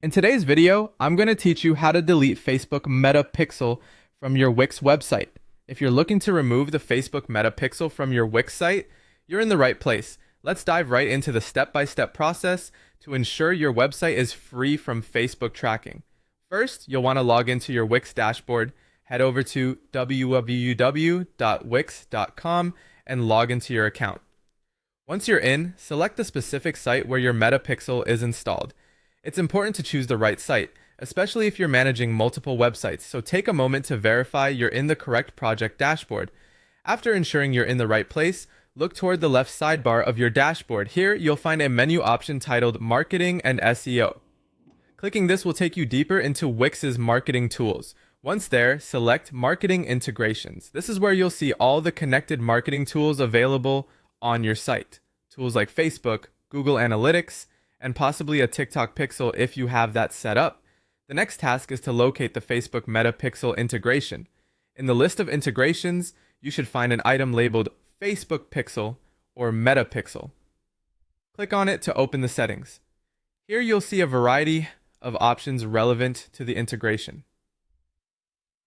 In today's video, I'm going to teach you how to delete Facebook Meta Pixel from your Wix website. If you're looking to remove the Facebook Meta Pixel from your Wix site, you're in the right place. Let's dive right into the step-by-step process to ensure your website is free from Facebook tracking. First, you'll want to log into your Wix dashboard. Head over to www.wix.com and log into your account. Once you're in, select the specific site where your Meta Pixel is installed. It's important to choose the right site, especially if you're managing multiple websites, so take a moment to verify you're in the correct project dashboard. After ensuring you're in the right place, look toward the left sidebar of your dashboard. Here, you'll find a menu option titled Marketing and SEO. Clicking this will take you deeper into Wix's marketing tools. Once there, select Marketing Integrations. This is where you'll see all the connected marketing tools available on your site. Tools like Facebook, Google Analytics, and possibly a TikTok Pixel if you have that set up. The next task is to locate the Facebook Meta Pixel integration. In the list of integrations, you should find an item labeled Facebook Pixel or Meta Pixel. Click on it to open the settings. Here you'll see a variety of options relevant to the integration.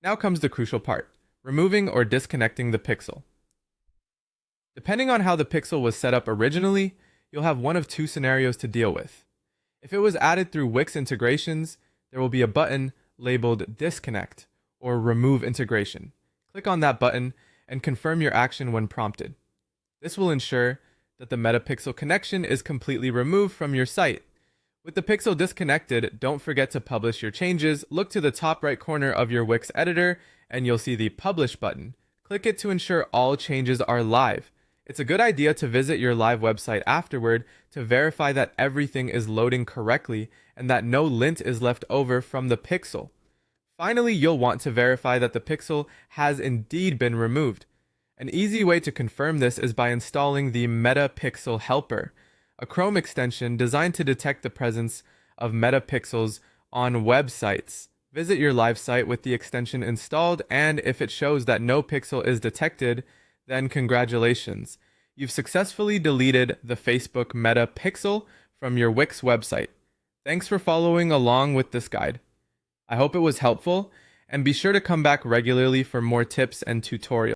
Now comes the crucial part, removing or disconnecting the pixel. Depending on how the pixel was set up originally, you'll have one of two scenarios to deal with. If it was added through Wix integrations, there will be a button labeled Disconnect or Remove Integration. Click on that button and confirm your action when prompted. This will ensure that the MetaPixel connection is completely removed from your site. With the pixel disconnected, don't forget to publish your changes. Look to the top right corner of your Wix editor and you'll see the Publish button. Click it to ensure all changes are live. It's a good idea to visit your live website afterward to verify that everything is loading correctly and that no lint is left over from the pixel. Finally, you'll want to verify that the pixel has indeed been removed. An easy way to confirm this is by installing the MetaPixel Helper, a Chrome extension designed to detect the presence of metapixels on websites. Visit your live site with the extension installed, and if it shows that no pixel is detected, then congratulations. You've successfully deleted the Facebook Meta Pixel from your Wix website. Thanks for following along with this guide. I hope it was helpful, and be sure to come back regularly for more tips and tutorials.